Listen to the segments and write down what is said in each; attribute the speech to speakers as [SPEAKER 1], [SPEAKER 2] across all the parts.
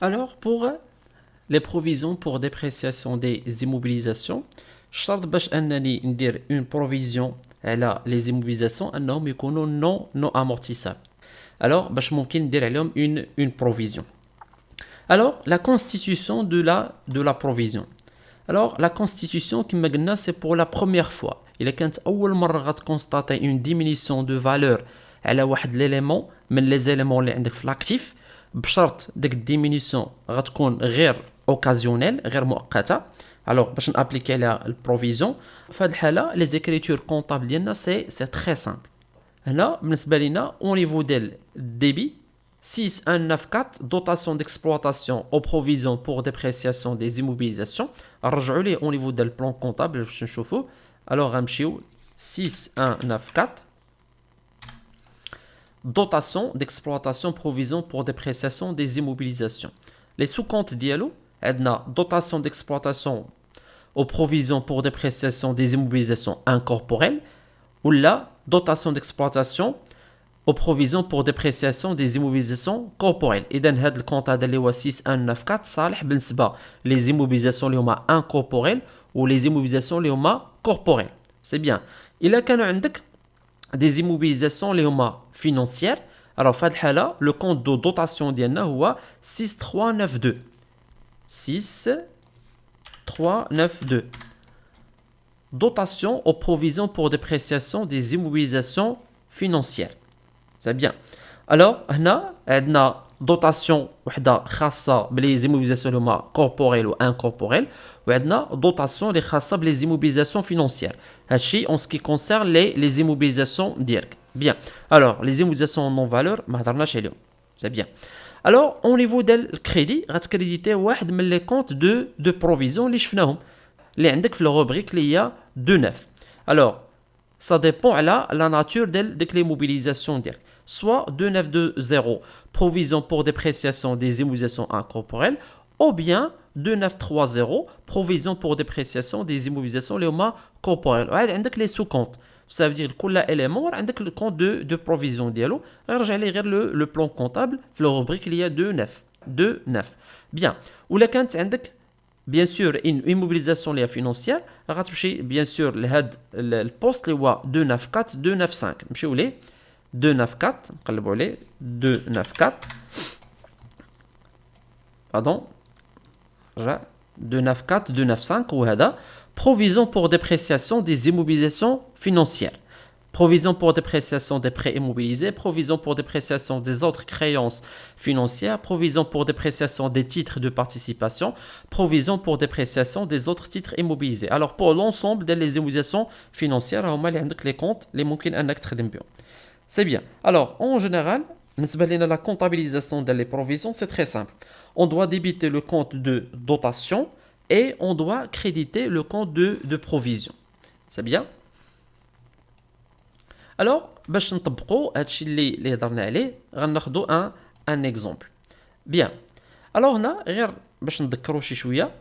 [SPEAKER 1] Alors, pour les provisions pour dépréciation des immobilisations, شرط باش انني ندير une provision على les immobilisations انهم يكونوا non amortissables. Alors, باش ممكن ندير عليهم une provision. Alors, la constitution de la provision. Alors, la constitution كما قلنا c'est pour la première fois. إلا كانت أول مرة غتكونستاتي une diminution de valeur على واحد l'élément من les éléments اللي عندك في l'actif بشرط ديك الديمينيسيون غتكون غير اوكازيونيل غير مؤقته. الوغ باش نابليكي عليها البروفيزيون في هذه الحاله لي زيكريتور كونطابل ديالنا سي تري سامبل. هنا بالنسبه لينا او نيفو ديال الديبي 6194 dotation d'exploitation aux provisions pour dépréciation des immobilisations نرجعوا ليه au niveau ديال البلان كونطابل باش نشوفوا. الوغ غنمشيو 6194 dotation d'exploitation provision pour dépréciation des immobilisations. Les sous-comptes dialo, عندنا dotation d'exploitation aux provisions pour dépréciation des immobilisations incorporelles ou la dotation d'exploitation aux provisions pour dépréciation des immobilisations corporelles. إذا هذا الكونت هذا اللي هو 6194 صالح بالنسبة les immobilisations اللي هما incorporelles ou les immobilisations اللي هما corporelles. C'est bien. إلا كانوا عندك des immobilisations اللي هما financières, alors في هذه الحالة le compte de dotation ديالنا هو 6392 6392 dotation aux provisions pour dépréciation des immobilisations financières. C'est bien. Alors هنا عندنا dotation وحده خاصة بلي immobilisations اللي هما corporelles و incorporelles وعندنا dotation اللي خاصة بلي immobilisations financières. هادشي en ce qui concerne les immobilisations ديالك. Bien. Alors les immobilisations non valeur ما هضرناش عليهم. C'est bien. Alors au niveau ديال الكريدي غتكريديتي واحد من لي كونت de provision اللي شفناهم اللي عندك في الروبريك اللي هي 29. Alors ça dépend على la nature ديك les mobilisations ديالك. Soit 2920 provision pour dépréciation des immobilisations incorporelles ou bien 2930 provision pour dépréciation des immobilisations اللي هما corporelles. وعاد عندك les sous-comptes. Ça veut dire كل élément عندك le compte de provision ديالو غيرجع ليه غير le plan comptable في الروبريك اللي هي 29. Bien. ولا كانت عندك bien sûr une immobilisation اللي هي financière غتمشي bien sûr لهاد البوست اللي هو 294 295 نمشيو ليه 294 نقلبوا عليه 294 pardon رجع 294 295 وهذا provision pour dépréciation des immobilisations financières, provision pour dépréciation des prêts immobilisés, provision pour dépréciation des autres créances financières, provision pour dépréciation des titres de participation, provision pour dépréciation des autres titres immobilisés. Alors pour l'ensemble des immobilisations financières, هما اللي عندك les comptes اللي ممكن انك تخدم بهم. C'est bien. Alors en général, la comptabilisation des provisions c'est très simple. On doit débiter le compte de dotation et on doit créditer le compte de provision. C'est bien. Alors, باش نطبقوا هادشي اللي هضرنا عليه غناخذوا un exemple. Bien. Alors هنا غير باش نذكروا شي شويه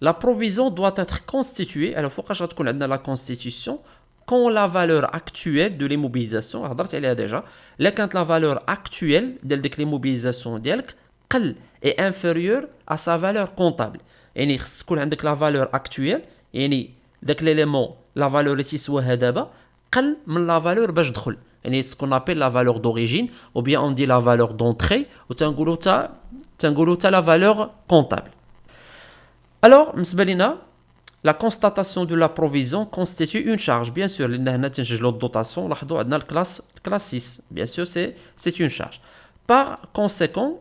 [SPEAKER 1] la provision doit être constituée. Alors فوقاش غتكون عندنا la constitution quand la valeur actuelle de l'immobilisation هضرت عليها ديجا لا كانت la valeur actuelle ديال ديك l'immobilisation ديالك قل et inférieure à sa valeur comptable. يعني خص تكون عندك لا فالور اكطويل يعني داك ليليمون لا فالور اللي تيسواها دابا قل من لا فالور باش دخل يعني سكون ابيل لا فالور دوريجين او بيان اون دي لا فالور دونطري وتنقولوا تا لا فالور كونطابل. الوغ بالنسبه لينا لا كونستاتاسيون دو لا بروفيزيون كونستيتيو اون شارج بيان سور لان هنا تنسجلوا الدوطاسيون لاحظوا عندنا الكلاس 6 بيان سور سي اون شارج. Par conséquent,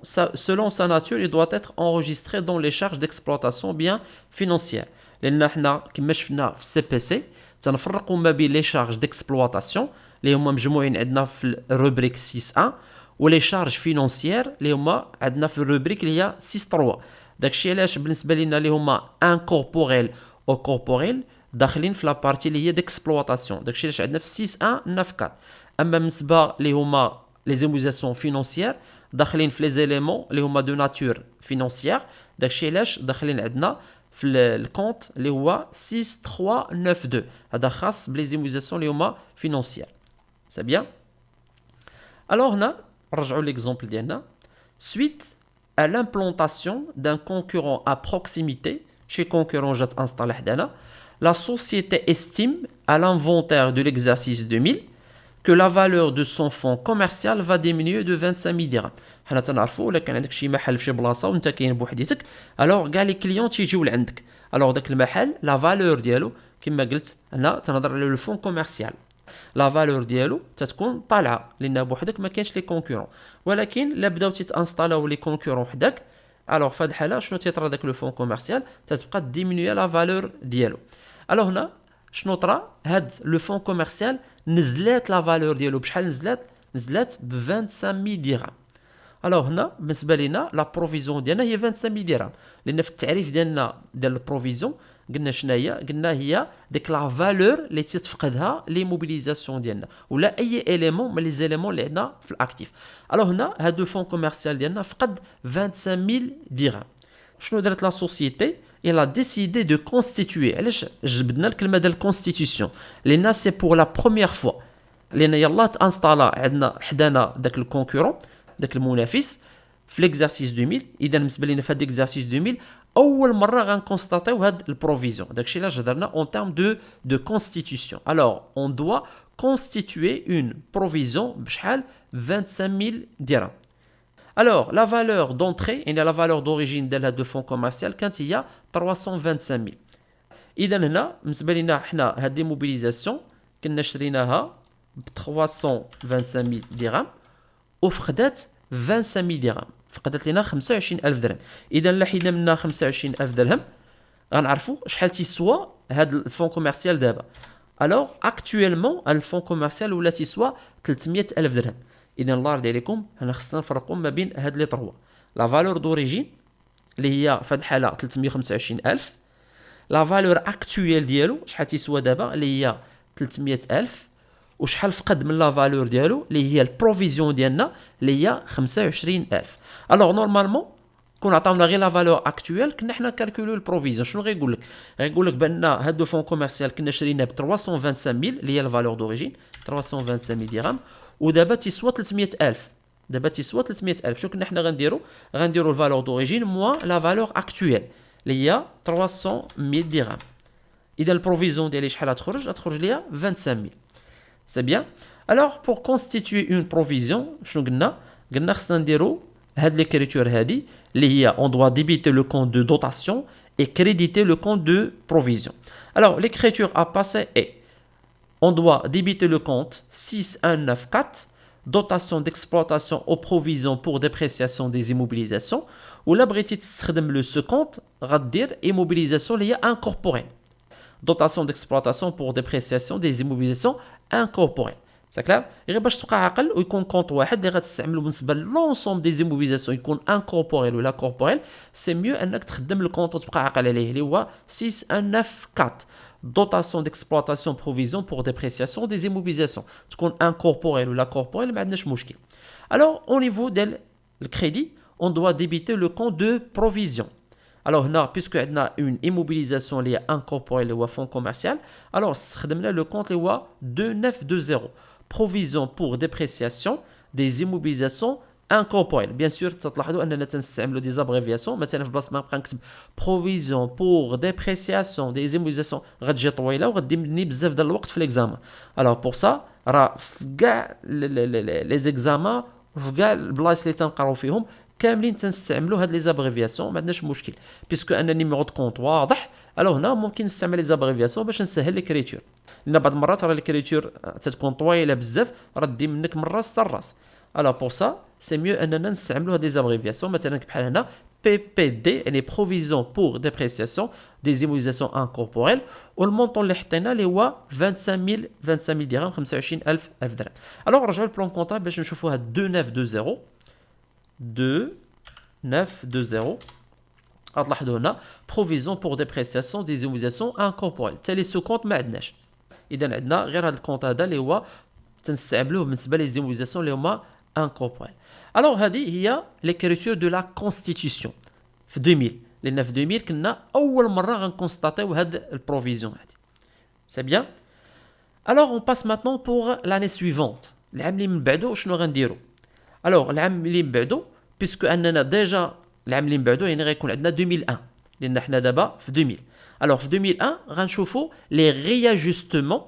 [SPEAKER 1] selon sa nature, il doit être enregistré dans les charges d'exploitation bien financières. لأن احنا كما شفنا في السي بي سي تنفرقوا ما بين لي شارج ديكسبلواتاسيون اللي هما مجموعين عندنا في الروبريك 6 ولي شارج فينانسيير اللي هما عندنا في الروبريك اللي هي 6 داكشي علاش بالنسبه لينا اللي هما انكوربوريل او كوربوريل داخلين في لابارتي اللي هي ديكسبلواتاسيون داكشي علاش عندنا في 6194. اما بالنسبه اللي هما les immobilisations financières داخلين في les éléments اللي هما de nature financière داكشي علاش داخلين عندنا في الكونت اللي هو 6392 هذا خاص بلي immobilisations اللي هما financières. C'est bien. Alors هنا نرجعوا ليكزامبل ديالنا suite à l'implantation d'un concurrent à proximité, chez concurrent جات installé حدانا, la société estime à l'inventaire de l'exercice 2000 que la valeur de son fonds commercial va diminuer de 25 000 dirhams. حنا تنعرفوا الا كان عندك شي محل في شي بلاصه وانت كاين بوحديتك, الوغ كاع لي كليون تيجيو لعندك, الوغ داك المحل لا فالور ديالو كما قلت هنا تنهضر على لو فون كوميرسيال, لا فالور ديالو تتكون طالعه لان بوحدك ما كاينش لي كونكورون, ولكن لا بداو تيتانستالاو لي كونكورون حداك, الوغ في هذه الحاله شنو تيطرا داك لو فون كوميرسيال, تتبقى ديمينيو لا فالور ديالو. الوغ هنا شنو طرا, هاد لو فون كوميرسيال نزلات لا فالور ديالو بشحال نزلات ب 25000 درهم. الوغ هنا بالنسبه لينا لا بروفيزيون ديالنا هي 25000 درهم, لان في التعريف ديالنا ديال البروفيزيون قلنا شنو هي, قلنا هي ديك لا فالور اللي تتفقدها لي موبيليزاسيون ديالنا ولا اي اليمون من لي زيليمون اللي عندنا في الاكتيف. الوغ هنا هاد لو فون كوميرسيال ديالنا فقد 25000 درهم. شنو درت لا سوسيتي, il a décidé de constituer. علاش جبدنا الكلمه ديال constitution, لان سي بور لا بروميير فوا, لان يلاه تانستالا عندنا حدانا داك الكونكورون, داك المنافس في ليكزارسيس 2000. اذا بالنسبه لنا في هاد ليكزارسيس 2000 اول مره غنكونستاتيو هاد البروفيزيون, داكشي اللي هضرنا اون تيرم دو constitution. alors on doit constituer une provision بشحال 25000 درهم. Alors, la valeur d'entrée et la valeur d'origine de la fonds commercial كانت هي 325000. إذا هنا بالنسبة لنا حنا هاد دي موبيليزاسيون كنا شريناها ب 325000 درهم وفقدات 25000 درهم, فقدت لنا 25000 درهم. إذا الا حيدنا منها 25000 درهم غنعرفوا شحال تيسوى هاد الفون كوميرسيال دابا. الوغ اكطويلمون الفون كوميرسيال ولا تيسوى 300000 درهم. اذا الله يرضي عليكم هنا خصنا نفرقوا ما بين هاد لي طروا, لا فالور دوريجين اللي هي في هاد الحاله 325000, لا فالور اكطويل ديالو شحال تيسوى دابا اللي هي 300000, وشحال فقد من لا فالور ديالو اللي هي البروفيزيون ديالنا اللي هي 25000. الوغ نورمالمون كون عطاونا غير لا فالور اكطويل كنا حنا كالكولو البروفيزيون. شنو غيقول لك, غيقول لك بان هاد لو فون كوميرسيال كنا شريناه ب 325000 اللي هي لا فالور دوريجين 325000 درهم, ودابا تيسوى 300000. دابا تيسوى 300000. شنو كنا حنا غنديرو الفالور دوريجين موا لا فالور اكطويل اللي هي 300000 درهم. اذا البروفيزيون ديالي شحال غتخرج ليا 25000. سي بيان. الوغ بور كونستيتوي اون بروفيزيون شنو قلنا خصنا نديرو هاد ليكريتور هادي اللي هي اون دوا ديبيتي لو كونت دو دوتاسيون et créditer le compte de provision. Alors l'écriture à passer est, on doit débiter le compte 6194 dotation d'exploitation aux provisions pour dépréciation des immobilisations, ou la بغيتي تستخدم le ce compte غدير immobilisation اللي هي incorporelle, dotation d'exploitation pour dépréciation des immobilisations incorporelles. C'est clair. غير باش تبقى عاقل ويكون كونط واحد اللي غتستعملو بالنسبه لونسوم دي زيموبيليزاسيون يكون انكوربوريل ولا كوربوريل, سي ميو انك تخدم الكونط وتبقى عاقل عليه اللي هو 6194 دوتاسيون ديكسبلوطاسيون بروفيزيون بور ديبريسياسيون دي زيموبيليزاسيون, تكون انكوربوريل ولا كوربوريل ما عندناش مشكل. الوغ او نيفو ديال الكريدي اون دوا ديبيتي لو كونت دو بروفيزيون. الوغ هنا بيسكو عندنا اون ايموبيليزاسيون اللي هي انكوربوريل اللي هو فون كوميرسيال, الوغ استخدمنا لو كونت اللي هو 2920 provision pour dépréciation des immobilisations incorporelles. Bien sûr تلاحظوا اننا تنستعملوا دي زابريفياسيون, مثلا في بلاصه ما نبقى نكتب provision pour dépréciation des immobilisations غتجي طويله وغدي مني بزاف ديال الوقت في ليكزامان. alors pour ça راه في كاع لي زيكزامان وفي كاع البلايص اللي تنقراو فيهم كاملين تنستعملوا هاد لي زابريفياسيون, ما عندناش مشكل بيسكو ان النيميرو دو كونط واضح. الو هنا ممكن نستعمل لي زابريفياسيون باش نسهل ليكريتور, لان بعض المرات راه ليكريتور تتكون طويله بزاف راه دي منك من راس حتى الراس. الو بور سا سي ميو اننا نستعملوا هاد لي زابريفياسيون, مثلا بحال هنا بي بي دي يعني بروفيزيون بور ديبريسياسيون دي زيموبيليزاسيون انكوربوريل, والمونطون اللي حطينا اللي هو 25000 درهم 25000 درهم. الو نرجعوا للبلان كونطابل باش نشوفوا هاد 2920 غتلاحظوا هنا بروفيزيون بور ديبريسياسيون دي زيموبيليزاسيون انكوربوريل, تالي سو كونت ما عندناش. اذا عندنا غير هذا الكونت هذا اللي هو تنستعملوه بالنسبه لي زيموبيليزاسيون اللي هما انكوربوريل. الوغ هذه هي ليكريتور دو لا كونستيتيسيون في 2000, لان في 2000 كنا اول مره غنكونستاتيو هاد البروفيزيون هذه. سي بيان. الوغ اون باس ماتنون بور لاني سويفونت, العام اللي من بعدو شنو غنديرو. الوغ العام اللي من بعدو بيسكو اننا ديجا العام اللي من بعدو يعني غيكون عندنا 2001 لان حنا دابا في 2000. الوغ في 2001 غنشوفوا لي رياجستمون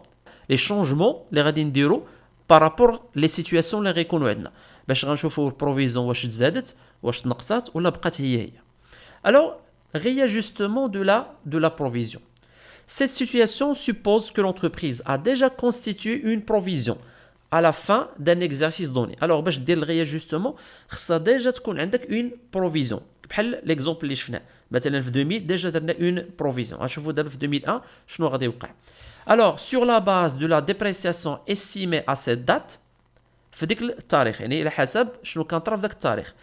[SPEAKER 1] لي شونجمون اللي غادي نديرو بارابور لي سيتوياسيون اللي غيكونوا عندنا باش غنشوفوا البروفيزيون واش تزادت واش تنقصات ولا بقات هي. الوغ réajustement de la provision. Cette situation suppose que l'entreprise a déjà constitué une provision à la fin d'un exercice donné. Alors, باش دير le réajustement, خصها déjà تكون عندك une provision. بحال l'exemple اللي شفناه. مثلا في 2000 déjà درنا une provision. غنشوفوا دابا في 2001 شنو غادي يوقع. Alors, sur la base de la dépréciation estimée à cette date, في ديك التاريخ يعني على حسب شنو كان طرا في ذاك التاريخ.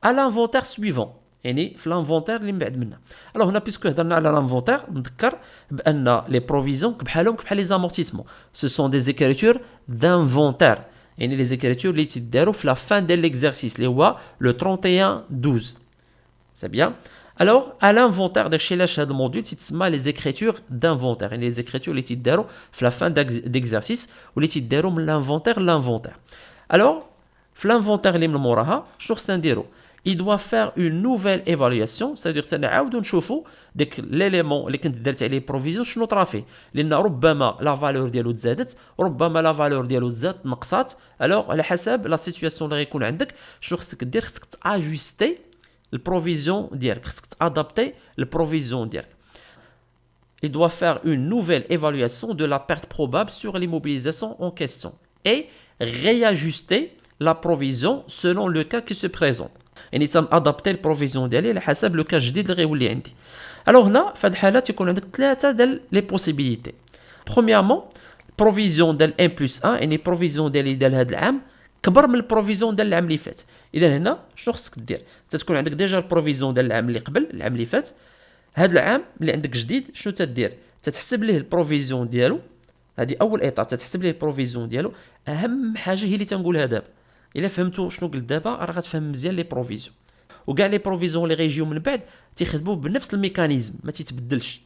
[SPEAKER 1] À l'inventaire suivant. يعني في لانفونتير اللي من بعد منا. الوغ هنا بيسكو هضرنا على لانفونتير نذكر بان لي بروفيزيون بحالهم بحال لي زامورتيسمون سو سون دي زيكريتور دانفونتير يعني لي زيكريتور اللي تيداروا في لا فان ديال ليكزارسيس اللي هو لو 31 12 سي بيان. الوغ ا لانفونتير داكشي علاش هذا الموديل تيتسمى لي زيكريتور دانفونتير يعني لي زيكريتور اللي تيداروا في لا فان ديكزارسيس واللي تيداروا من لانفونتير لانفونتير. الوغ في لانفونتير اللي من موراها شنو خصنا نديرو؟ il doit faire une nouvelle évaluation, c'est-à-dire تنعاودو نشوفو داك ليليمون اللي كنت درت عليه بروفيزيون شنو طرا فيه لان ربما لا فالور ديالو تزادت ربما لا فالور ديالو تزادت نقصات. الوغ على حسب لا سيتوياسيون اللي غيكون عندك شنو خصك دير خصك تاجوستي البروفيزيون ديالك خصك تادابتي البروفيزيون ديالك. il doit faire une nouvelle évaluation de la perte probable sur l'immobilisation en question et réajuster la provision selon le cas qui se présente. يعني تنادابتي البروفيزيون ديالي على حسب لو كا جديد اللي غيولي عندي. الوغ هنا في هذه الحاله تيكون عندك ثلاثه ديال لي بوسيبيليتي. برومييرمون بروفيزيون ديال ان بلس 1 يعني بروفيزيون ديالي ديال هذا العام كبر من البروفيزيون ديال العام اللي فات. اذا هنا شنو خصك دير؟ تتكون عندك ديجا البروفيزيون ديال العام اللي قبل العام اللي فات. هذا العام اللي عندك جديد شنو تدير؟ تتحسب ليه البروفيزيون ديالو. هذه اول ايطاب تتحسب ليه البروفيزيون ديالو. اهم حاجه هي اللي تنقولها دابا الا فهمتوا شنو قلت دابا راه غتفهم مزيان لي بروفيزيون وكاع لي بروفيزيون اللي غيجيو من بعد تيخدموا بنفس الميكانيزم ما تيتبدلش.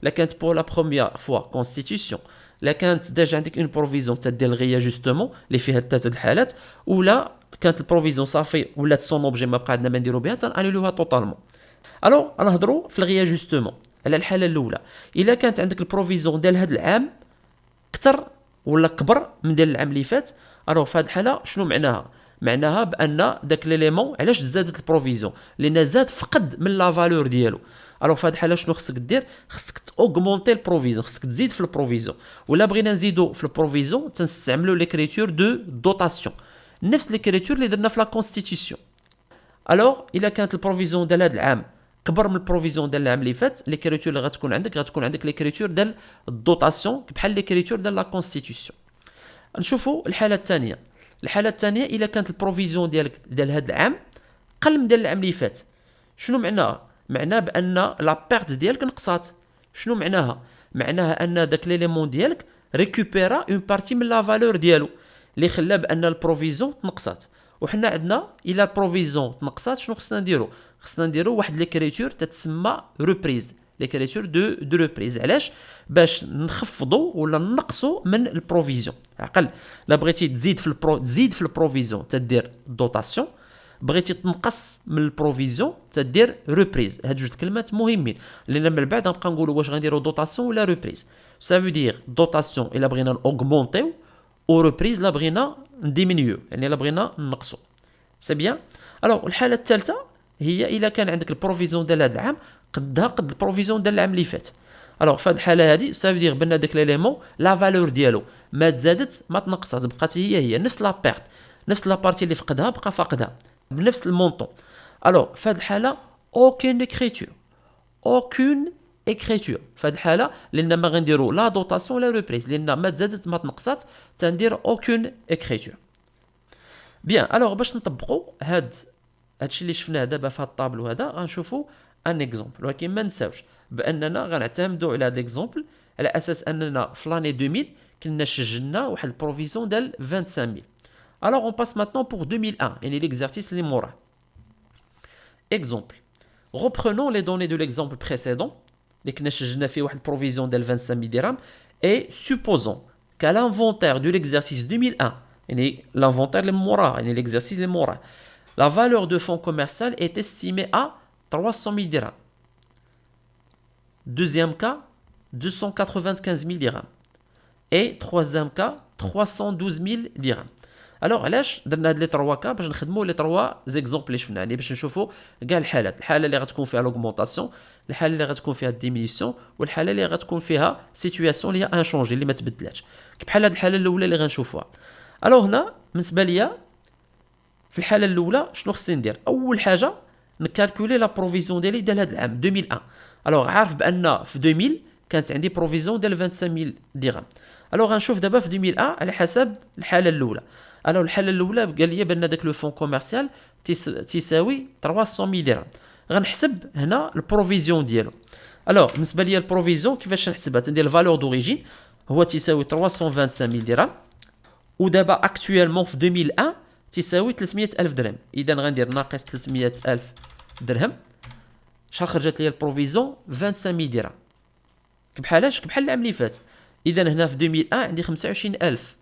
[SPEAKER 1] لا كانت بور لا بروميير فوا كونستيتيسيون لا كانت ديجا عندك اون بروفيزيون تدير الغياجستمون اللي فيها الثلاثه الحالات ولا كانت البروفيزيون صافي ولات سون اوبجي ما بقى عندنا ما نديرو بها تنانيلوها توتالمون. الوغ غنهضروا في الغياجستمون على الحاله الاولى. الا كانت عندك البروفيزيون ديال هذا العام اكثر ولا كبر من ديال العام اللي فات الوغ في هذه الحاله شنو معناها؟ معناها بان داك ليليمون علاش زادت البروفيزيون لان زاد فقد من لا فالور ديالو. الوغ في هذه الحاله شنو خصك دير؟ خصك اوغمونتي البروفيزيون خصك تزيد في البروفيزيون ولا بغينا نزيدو في البروفيزيون تنستعملوا ليكريتور دو دوتاسيون نفس ليكريتور اللي درنا في لا كونستيتيسيون. الوغ الا كانت البروفيزيون ديال هذا العام كبر من البروفيزيون ديال العام اللي فات ليكريتور اللي غتكون عندك ليكريتور ديال الدوتاسيون بحال ليكريتور ديال لا كونستيتيسيون. نشوفوا الحاله الثانيه. الحاله الثانيه الا كانت البروفيزيون ديالك ديال هذا العام قل من ديال العام اللي فات شنو معناها؟ معناه بان لا بيرت ديالك نقصات. شنو معناها؟ معناها ان داك ليليمون ديالك ريكوبيرا اون بارتي من لا فالور ديالو اللي خلى بان البروفيزيون تنقصات. وحنا عندنا الا البروفيزيون تنقصات شنو خصنا نديرو؟ خصنا نديرو واحد ليكريتور تتسمى ريبريز ليكريتور دو ريبريز. علاش؟ باش نخفضوا ولا نقصوا من البروفيزيون. عقل لا بغيتي تزيد في البروفيزيون تدير دوتاسيون بغيتي تنقص من البروفيزيون تدير ريبريز. هاد جوج كلمات مهمين لان من بعد غنبقى نقولوا واش غنديروا دوتاسيون ولا ريبريز. سافو دير دوتاسيون الا بغينا اوغمونطيو او ريبريز لا بغينا نديمينيو يعني لا بغينا نقصوا. سي بيان. الوغ الحاله الثالثه هي الا كان عندك البروفيزيون ديال هذا العام قدها قد البروفيزيون ديال العام اللي فات. الوغ في هذه الحاله هذه سافو دير بان داك ليليمون لا فالور ديالو ما تزادت ما تنقصات بقات هي نفس لا بيرت نفس لا بارتي اللي فقدها بقى فاقدها بنفس المونطون. الوغ في هذه الحاله aucune écriture في هذه الحاله لان ما غنديروا لا دوتاسيون لا ريبريز لان ما تزادت ما تنقصات تندير aucune écriture. بيان الوغ باش نطبقوا هادشي اللي شفناه دابا في هاد الطابلو هذا غنشوفوا ان اكزومبل ولكن ما نساوش باننا غنعتمدوا على هذا الاكزومبل على اساس اننا في لاني 2000 كنا سجلنا واحد البروفيزيون ديال 25000. Alors on passe maintenant pour 2001 يعني l'exercice اللي موراه. Exemple. Reprenons les données de l'exemple précédent اللي كنا سجلنا فيه واحد البروفيزيون ديال 25000 درهم et supposons qu'à l'inventaire de l'exercice 2001 يعني l'inventaire اللي موراه يعني l'exercice اللي موراه la valeur de fonds commercial est estimée à 300 000 dirhams. Deuxième cas, 295 000 dirhams. Et troisième cas, 312 000 dirhams. Alors علاش درنا هاد لي 3 كا باش نخدموا لي 3 زيكزامبل اللي شفنا يعني باش نشوفوا كاع الحالات الحاله اللي غتكون فيها لوغمونطاسيون الحاله اللي غتكون فيها الديمينيسيون والحاله اللي غتكون فيها سيتوياسيون اللي هي انشونجي اللي ما تبدلاتش بحال هاد الحاله الاولى اللي غنشوفوها. الو هنا بالنسبه ليا في الحاله الاولى شنو خصني ندير؟ اول حاجه نكالكولي لا بروفيزيون ديالي ديال هاد العام 2001. الو عارف بان في 2000 كانت عندي بروفيزيون ديال 25000 درهم. الو غنشوف دابا في 2001 على حسب الحاله الاولى. الو الحاله الاولى قال لي بان داك لو فون كوميرسيال تيساوي 300000 درهم. غنحسب هنا البروفيزيون ديالو. الو بالنسبه ليا البروفيزيون كيفاش نحسبها؟ تندير الفالور دوريجين هو تيساوي 325000 درهم ودابا اكطويلمون في 2001 تيساوي 300000 درهم. اذا غندير ناقص 300000 درهم. شحال خرجت لي البروفيزيون؟ 25000 درهم. بحالاش بحال العام اللي فات. اذا هنا في 2001 عندي 25000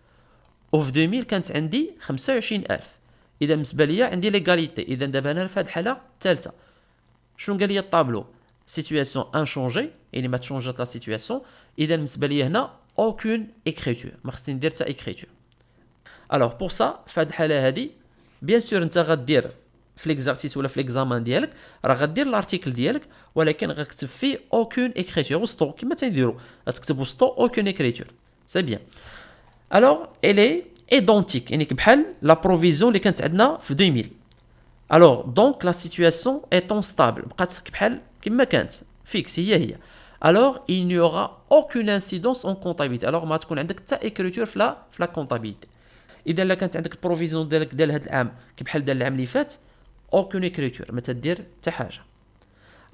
[SPEAKER 1] وفي 2000 كانت عندي 25000. اذا بالنسبه ليا عندي ليغاليتي. اذا دابا انا في هذه الحاله الثالثه شنو قال لي الطابلو؟ سيتوياسيون انشونجي يعني ما تشونجات لا سيتوياسيون. اذا بالنسبه ليا هنا اوكون اكريتور ما خصني ندير حتى اكريتور. الوغ بور سا في هذه الحاله هذه بيان سور انت غدير في ليكزارسيس ولا في ليكزامان ديالك راه غدير الارتيكل ديالك ولكن غتكتب فيه اوكون اكريتور وسطو كما تنديروا غتكتب وسطو اوكون اكريتور. سي بيان. الوغ الي ايدونتيك يعني بحال لا بروفيزيون اللي كانت عندنا في 2000. الوغ دونك لا سيتوياسيون ايتون ستابل بقات بحال كما كانت فيكس هي. الوغ il n'y aura aucune incidence en comptabilité. الوغ ما تكون عندك حتى اكريتور في لا كونطابيليتي. اذا لا كانت عندك البروفيزيون ديالك ديال هذا العام بحال ديال العام اللي فات aucune écriture ما تدير حتى حاجه.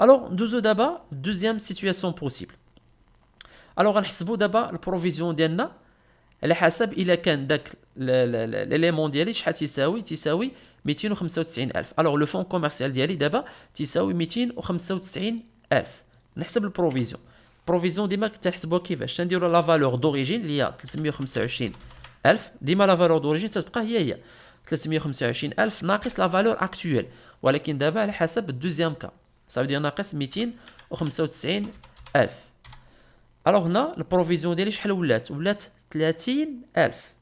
[SPEAKER 1] الوغ ندوزو دابا دوزيام سيتوياسيون بوسيبل. الوغ غنحسبوا دابا البروفيزيون ديالنا على حسب الا كان داك ليليمون ديالي شحال تيساوي 295000. الوغ لو فون كوميرسيال ديالي دابا تيساوي 295000. نحسب البروفيزيون ديما كتحسبوها كيفاش؟ تنديروا لا فالور دوريجين اللي هي 325000. ديما لا فالور دوريجين تتبقى هي 325000 ناقص لا فالور اكطويل ولكن دابا على حسب الدوزيام كا صافي دير ناقص 295000. الوغ هنا البروفيزيون ديالي شحال ولات 30000.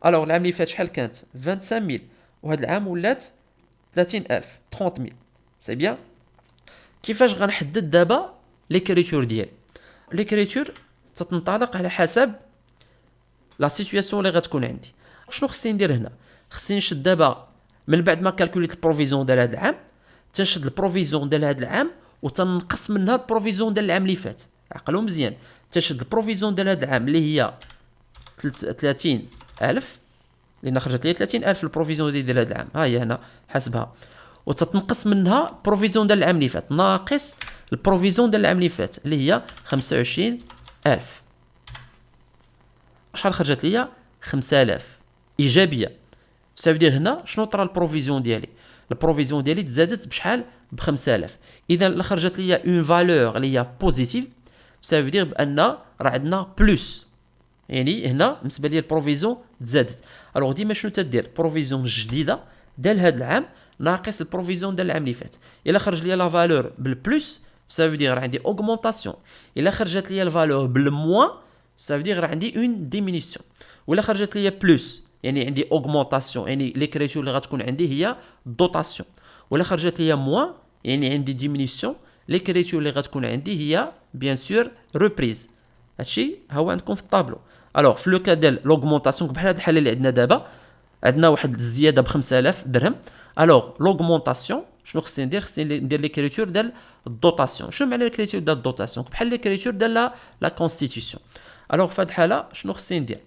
[SPEAKER 1] الوغ العام اللي فات شحال كانت 25000 وهذا العام ولات 30000 30000. سي بيان. كيفاش غنحدد دابا ليكريتور ديالي؟ ليكريتور تتنطلق على حسب لا سيتوياسيون اللي غتكون عندي. شنو خصني ندير هنا؟ خصني نشد دابا من بعد ما كالكوليت البروفيزيون ديال هذا العام تنشد البروفيزيون ديال هذا العام وتنقص منها البروفيزيون ديال العام اللي فات. عقلوا مزيان تنشد البروفيزيون ديال هذا العام اللي هي 30000 لان خرجت لي 30000 البروفيزيون ديال هذا العام ها هي هنا حسبها وتتنقص منها البروفيزيون ديال العام اللي فات ناقص البروفيزيون ديال العام اللي فات اللي هي 25000. شحال خرجت لي؟ 5000 ايجابيه. سافدير هنا شنو طرا البروفيزيون ديالي؟ البروفيزيون ديالي تزادت بشحال؟ ب 5000. اذا اللي خرجت لي اون فالور اللي هي بوزيتيف سافدير بان راه عندنا بلس يعني هنا بالنسبه لي البروفيزيون تزادت. الوغ ديما شنو تدير؟ بروفيزيون جديده ديال هذا العام ناقص البروفيزيون ديال العام اللي فات. الا خرج لي لا فالور بالبلس سافدير عندي اوغمونطاسيون. الا خرجت لي الفالور بالموان سافدير راه عندي اون ديمينيسيون. ولا خرجت لي بلس يعني عندي اوغمونطاسيون يعني ليكريتور اللي غتكون عندي هي دوطاسيون. ولا خرجت لي موان يعني عندي ديمينيسيون ليكريتور اللي غتكون عندي هي بيان سور ريبريز. هادشي هو عندكم في الطابلو. الوغ في لو كا ديال لوغمونطاسيون بحال هاد الحاله اللي عندنا دابا عندنا واحد الزياده ب 5000 درهم. الوغ لوغمونطاسيون شنو خصني ندير؟ خصني ندير ليكريتور ديال الدوطاسيون. شنو معنى ليكريتور ديال الدوطاسيون؟ بحال ليكريتور ديال لا كونستيتيسيون. الوغ في هاد الحاله شنو خصني ندير؟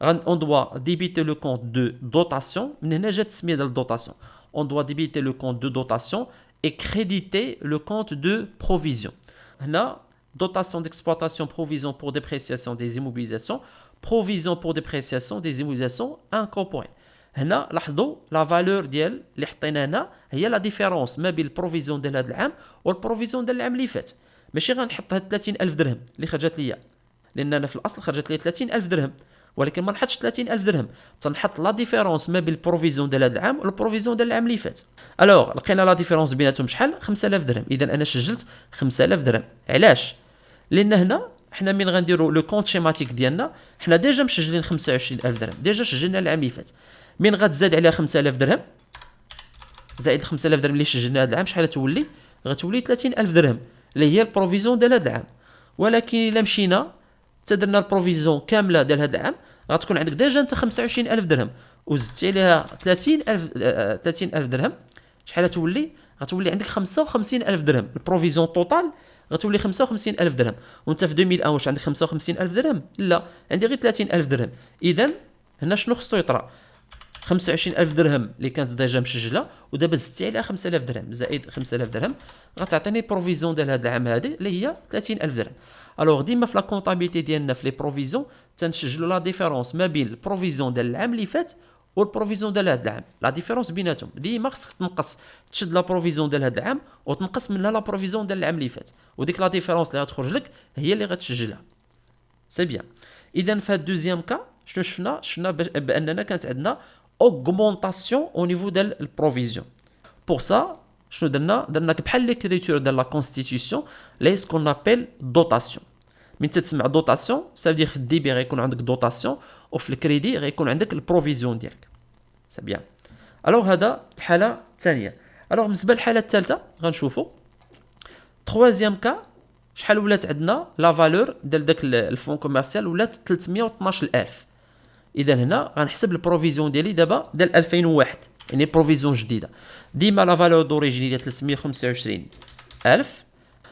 [SPEAKER 1] on doit débiter le compte de dotation. من هنا جات السميه ديال الدوطاسيون. on doit débiter le compte de dotation et créditer le compte de provision. هنا dotation d'exploitation, provision pour dépréciation des immobilisations, provision pour dépréciation des immobilisations incorporées. هنا لاحظوا لا فالور ديال اللي حطينا هنا هي لا ديفيرونس ما بين البروفيزيون ديال هذا العام والبروفيزيون ديال العام اللي فات. ماشي غنحط هاد 30000 درهم اللي خرجت ليا لان انا في الاصل خرجت لي 30000 درهم ولكن ما نحطش 30000 درهم، تنحط لا ديفيرونس ما بين البروفيزيون ديال هذا العام والبروفيزيون ديال العام اللي فات. الوغ لقينا لا ديفيرونس بيناتهم شحال؟ 5000 درهم. اذا انا سجلت 5000 درهم. علاش؟ لان هنا حنا من غنديروا لو كونت شيماتيك ديالنا حنا ديجا مسجلين 25000 درهم، ديجا سجلنا العام اللي فات. من غتزاد عليها 5000 درهم زائد 5000 درهم اللي سجلنا هذا العام، شحال تولي؟ غتولي 30000 درهم اللي هي البروفيزيون ديال هذا العام. ولكن الا مشينا تدرنا البروفيزيون كامله ديال هذا العام، غتكون عندك ديجا انت 25000 درهم وزدتي عليها 30000 درهم، شحال تولي؟ غتولي عندك 55000 درهم. البروفيزيون توتال غتولي 55000 درهم. وانت في 2001 واش عندك 55000 درهم؟ لا، عندي غير 30000 درهم. اذا هنا شنو خصو يطرا؟ 25000 درهم اللي كانت ديجا مسجله ودابا زدتي عليها 5000 درهم زائد 5000 درهم، غتعطيني بروفيزيون ديال هذا العام هذه اللي هي 30000 درهم. الوغ ديما في لا كونطابيلتي ديالنا في لي بروفيزيون تنسجلوا لا ديفيرونس ما بين البروفيزيون ديال العام اللي فات والبروفيزيون ديال هذا العام. لا ديفيرونس بيناتهم ديما خصك تنقص، تشد لا بروفيزيون ديال هذا العام وتنقص منها لا بروفيزيون ديال العام اللي فات، وديك لا ديفيرونس اللي غتخرج لك هي اللي غتسجلها. سي بيان. اذا في هذا الدوزيام كا شنو شفنا باننا كانت عندنا augmentation au niveau de la provision. Pour ça, شنو درنا بحال l'écriture de la constitution اللي ce qu'on appelle dotation. من تسمع dotation ça veut dire في الديبي غيكون عندك dotation وفي الكريدي غيكون عندك البروفيزيون ديالك. سي بيان. الوغ هذا الحاله الثانيه. الوغ بالنسبه للحاله الثالثه غنشوفوا troisième cas شحال ولات عندنا لا فالور ديال داك الفون كوميرسيال ولات 318000. اذا هنا غنحسب البروفيزيون ديالي دابا ديال 2001 يعني بروفيزيون جديده. ديما لا فالور دوريجين هي 325000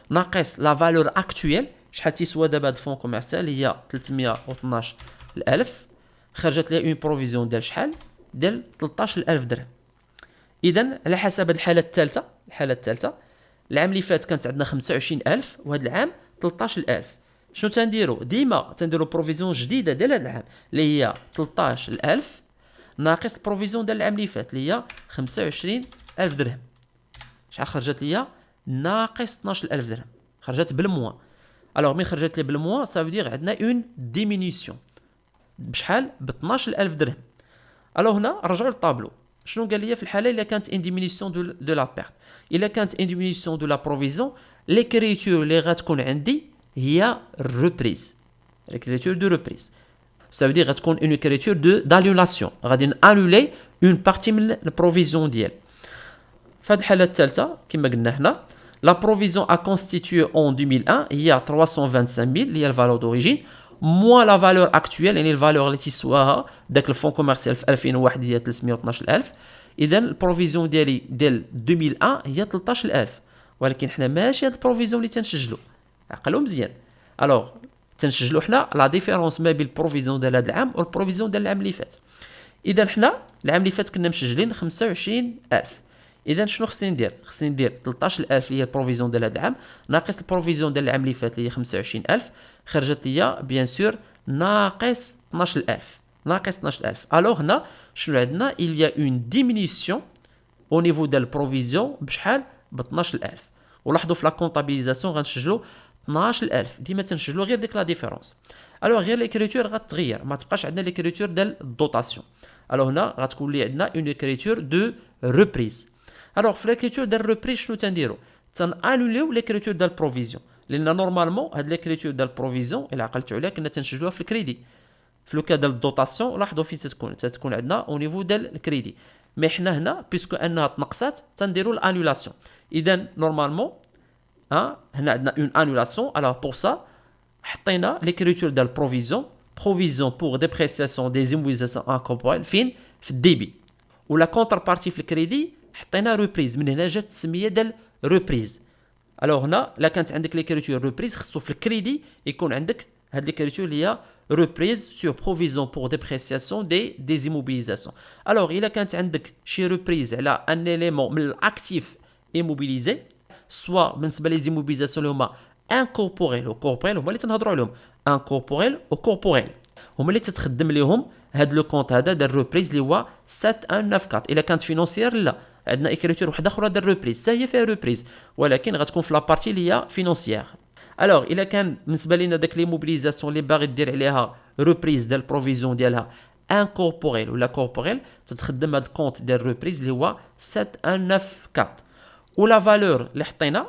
[SPEAKER 1] ناقص لا فالور اكطويل شحال تيسوى دابا هاد الفون كوميرسيال هي 312000 خرجت ليها اون بروفيزيون ديال شحال؟ ديال 13000 درهم. اذا على حسب الحاله الثالثه العام اللي فات كانت عندنا 25000 وهذا العام 13000. شنو تنديروا؟ ديما تنديروا بروفيزيون جديده ديال هذا العام اللي هي 13000 ناقص البروفيزيون ديال العام اللي فات اللي هي 25000 درهم. شحال خرجت ليا؟ ناقص 12000 درهم، خرجت بالموا. الوغ مين خرجت لي بالموا سا فو دير عندنا اون ديمينيسيون بشحال؟ ب 12000 درهم. الوغ هنا رجعوا للطابلو. شنو قال لي في الحاله الا كانت ان ديمينيسيون دو لا بيرت؟ الا كانت ان ديمينيسيون دو لا بروفيزيون ليكريتور اللي غتكون عندي هي الريبريز، l'écriture de reprise. Ça veut dire غتكون une écriture d'annulation، غادي نانولي une partie من البروفيزيون ديال. في هذه الحاله الثالثه كما قلنا حنا لا بروفيزيون ا constitué en 2001 هي 325000 اللي هي الفالور دوريجين موان لا فالور اكطويل يعني الفالور اللي تيسواها داك الفون كوميرسيال في 2001 هي 312000. اذا البروفيزيون ديالي ديال 2001 هي 13000. ولكن حنا ماشي هاد البروفيزيون اللي تنسجلوا، عقلوا مزيان. الوغ تنسجلوا حنا لا ديفيرونس ما بين البروفيزيون ديال هذا العام والبروفيزيون ديال العام اللي فات. اذا حنا العام اللي فات كنا مسجلين 25000. اذا شنو خصني ندير؟ خصني ندير 13000 اللي هي البروفيزيون ديال هذا العام ناقص البروفيزيون ديال العام اللي فات اللي هي 25000 خرجت ليا بيان سور ناقص 12000. الوغ هنا شنو عندنا؟ il y a une diminution au niveau ديال البروفيزيون بشحال؟ ب 12000. ولاحظوا في لا كونطابيليزاسيون غنسجلوا 12000 ديما تنسجلوا غير ديك لا ديفيرونس. الوغ غير ليكريتور غتغير، ما تبقاش عندنا ليكريتور ديال الدوطاسيون. الوغ هنا غتكون لي عندنا اون ليكريتور دو ريبريز. الوغ في ليكريتور ديال ريبريز شنو تنديروا؟ تنانوليو ليكريتور ديال البروفيزيون، لان نورمالمون هاد ليكريتور ديال البروفيزيون الا عقلتوا عليها كنا تنسجلوها في الكريدي. في لو كا ديال الدوطاسيون لاحظوا فين تتكون عندنا او نيفو ديال الكريدي، مي حنا هنا بيسكو انها تنقصات تنديروا الانولاسيون. اذا نورمالمون هنا عندنا اون انولاسيون. الوغ بور سا حطينا ليكريتور ديال البروفيزيون بروفيزيون بور ديبريسياسيون دي زيموبيليزاسيون انكوربوريل فين؟ في الديبي. ولا كونتر بارتي في الكريدي حطينا ريبريز، من هنا جات التسميه ديال ريبريز. الوغ هنا لا كانت عندك ليكريتور ريبريز خصو في الكريدي يكون عندك هاد ليكريتور اللي هي ريبريز سور بروفيزيون بور ديبريسياسيون دي زيموبيليزاسيون. الوغ الا كانت عندك شي ريبريز على ان اليمون من الاكتيف ايموبيليزي سوا بالنسبه لي زيموبيليزاسيون اللي هما انكوربوريل وكوربوريل هما اللي تنهضروا عليهم، انكوربوريل وكوربوريل هما اللي تتخدم ليهم هاد لو كونت هذا ديال ريبريز اللي هو 7194. الا كانت فينونسيير لا عندنا اكريتور وحده اخرى ديال ريبريز حتى هي فيها ريبريز ولكن غتكون في لابارتي اللي هي فينونسيير. الوغ الا كان بالنسبه لينا داك لي موبيليزاسيون اللي باغي دير عليها ريبريز ديال البروفيزيون ديالها انكوربوريل ولا كوربوريل تتخدم هاد الكونت ديال ريبريز اللي هو 7194 ولا فالور اللي حطينا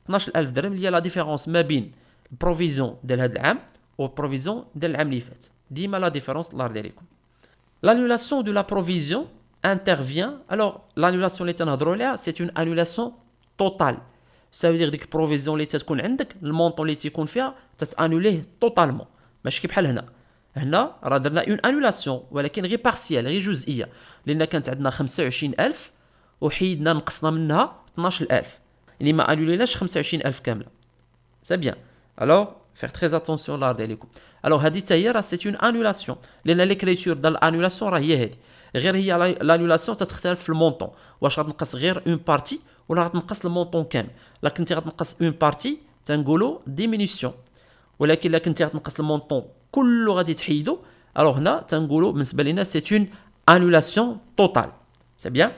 [SPEAKER 1] 12000 درهم اللي هي لا ديفيرونس ما بين البروفيزيون ديال هاد العام والبروفيزيون ديال العام اللي فات ديما لا ديفيرونس الله يرضي عليكم. L'annulation de la provision intervient. Alors, l'annulation اللي تنهضروا عليها c'est une annulation totale. Ça veut dire ديك البروفيزيون اللي تتكون عندك المونطون اللي تيكون فيها تتانوليه توتالمون ماشي كي بحال هنا راه درنا اون انولاسيون ولكن غير بارسيال غير جزئيه لان كانت عندنا 25000 وحيدنا نقصنا منها 12000 يعني ما انوليناش 25000 كامله. سي بيان. الوغ فير تري اتونسيون الله يرضي عليكم. الوغ هذه حتى هي راه سي اون انولاسيون لان ليكريتور ديال الانولاسيون راه هي هذه غير هي لانولاسيون تتختلف في المونطون واش غتنقص غير اون بارتي ولا غتنقص المونطون كامل. لا كنتي غتنقص اون بارتي تنقولوا ديمينيسيون ولكن لا كنتي غتنقص المونطون كله غادي تحيدو الوغ هنا تنقولوا بالنسبه لنا سي اون انولاسيون توتال. سي بيان.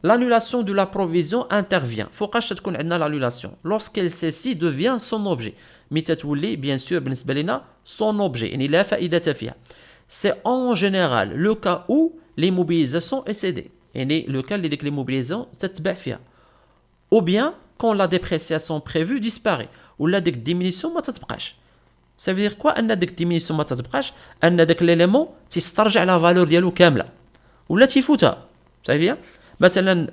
[SPEAKER 1] L'annulation de la provision intervient. فوقاش تكون عندنا l'annulation lorsqu'elle celle-ci devient son objet. مي تتولي bien sûr بالنسبه لنا son objet يعني لا فائده فيها. C'est en général le cas où l'immobilisation est cédée. يعني le cas اللي ديك l'immobilisation تتبع فيها. Ou bien quand la dépréciation prévue disparaît ولا ديك diminution ما تتبقاش. Ça veut dire quoi ان ديك diminution ما تتبقاش ان داك l'élément تيسترجع لا فالور ديالو كامله ولا تيفوتها. صافي. مثلا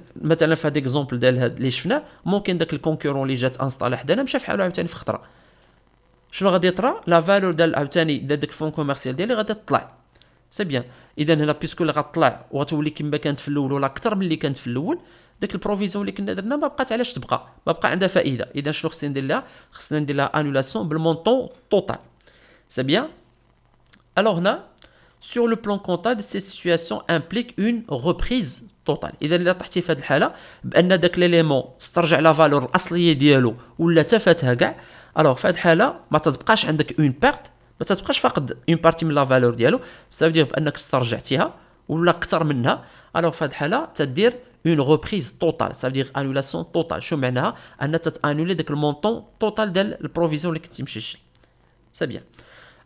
[SPEAKER 1] في هاد اكزومبل ديال هاد اللي شفناه ممكن داك الكونكورون اللي جات انستالي حدانا مشى فحالو عاوتاني في خطره شنو غادي يطرا لا فالور ديال عاوتاني داك الفون كوميرسيال ديالي غادي تطلع. سي بيان. اذا هنا بيسكو اللي غتطلع وغتولي كما كانت في الاول ولا اكثر من اللي كانت في الاول داك البروفيزيون اللي كنا درنا ما بقات علاش تبقى ما بقى عندها فائده. اذا شنو خصني ندير لها خصنا ندير لها انولاسيون بالمونطون توتال. سي بيان. alors هنا sur le plan comptable ces situations impliquent une reprise توتال. اذا الا طحتي في هذه الحاله بان داك ليليمون استرجع لا فالور الاصليه ديالو ولا تفاتها كاع الوغ في هذه الحاله ما تتبقاش عندك اون بيرت ما تتبقاش فاقد اون بارتي من لا فالور ديالو سا دير بانك استرجعتيها ولا اكثر منها الوغ في هذه الحاله تدير اون ريبريز توتال سا دير انولاسيون توتال. شو معناها ان تتانولي داك المونطون توتال ديال البروفيزيون اللي كنتي مشيتي. سي بيان.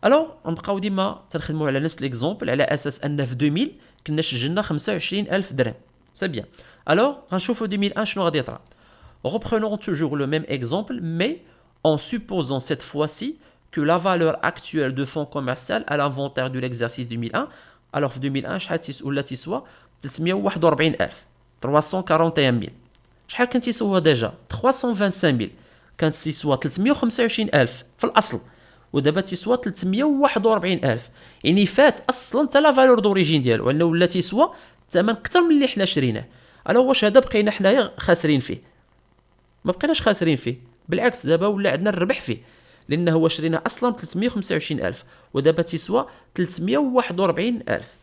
[SPEAKER 1] الوغ نبقاو ديما تنخدموا على نفس ليكزومبل على اساس ان في 2000 كنا سجلنا 25000 درهم. C'est bien. Alors, غنشوفوا 2001 شنو غادي يطرا. Reprenons toujours le même exemple, mais en supposant cette fois-ci que la valeur actuelle de fonds commercial à l'inventaire de l'exercice 2001, alors في 2001 شحال ولا تسوى 341000 341000 شحال كان تسوى ديجا 325000 كانت تسوى 325000 في الاصل ودابا تسوى 341000 يعني فات اصلا حتى لا فالور دوريجين ديالو انه ولا تسوى ثمن اكثر من اللي حنا شريناه. الو واش هذا بقينا حنايا خاسرين فيه؟ ما بقيناش خاسرين فيه بالعكس دابا ولا عندنا الربح فيه لانه هو شرينا اصلا ب 325000 ودابا تسوى 341000.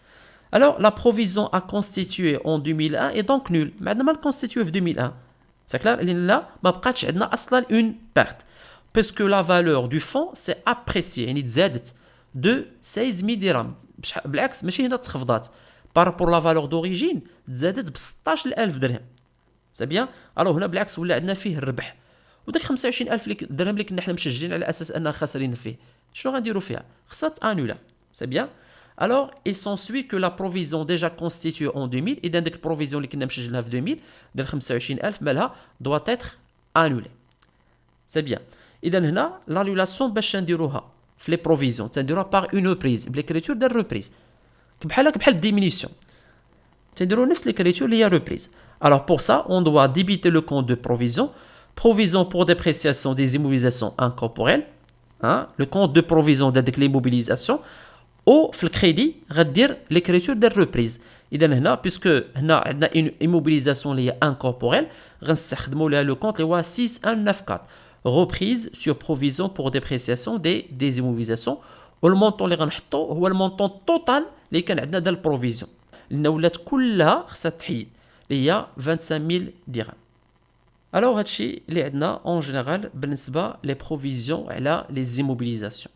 [SPEAKER 1] الو لا بروفيزيون ا كونستيتيوي اون 2001 اي دونك نول ما عندنا ما نكونستيتيوي في 2001 سا كلار لان لا ما بقاتش عندنا اصلا اون بيرت باسكو لا فالور دو فون سي ابريسي يعني تزادت دو 16000 درهم بالعكس ماشي هنا تخفضات بارابور لا فالور دوريجين تزادت ب 16000 درهم. سي بيان. الو هنا بالعكس ولا عندنا فيه الربح وداك 25000 درهم اللي كنا حنا مسجلين على اساس اننا خاسرين فيه شنو غنديروا فيها خصها تانولا. سي بيان. alors il s'ensuit que la provision déjà constituée en 2000 اذا ديك البروفيزيون اللي كنا مسجلينها في 2000 ديال 25000 مالها doit être annulée. سي بيان. اذا هنا l'annulation باش نديروها في لي بروفيزيون تنديروها باغ اون ريبريز بليكريتور ديال ريبريز بحال الديمينيسيون تنديروا نفس l'écriture اللي هي reprise. Alors pour ça, on doit débiter le compte de provision, provision pour dépréciation des immobilisations incorporelles, hein, le compte de provision de l'immobilisation, ou في الكريدي غدير l'écriture de reprise. إذا هنا puisque هنا عندنا une immobilisation اللي هي incorporelle غنستخدموا لها le compte اللي هو 6194 reprise sur provision pour dépréciation des immobilisations والمونطون اللي غنحطو هو المونطون توتال اللي كان عندنا ديال البروفيزيون لان ولات كلها خصها تحيد اللي هي 25000 درهم. الوغ هادشي اللي عندنا اون جينيرال بالنسبه لي بروفيزيون على لي زيموبيليزاسيون.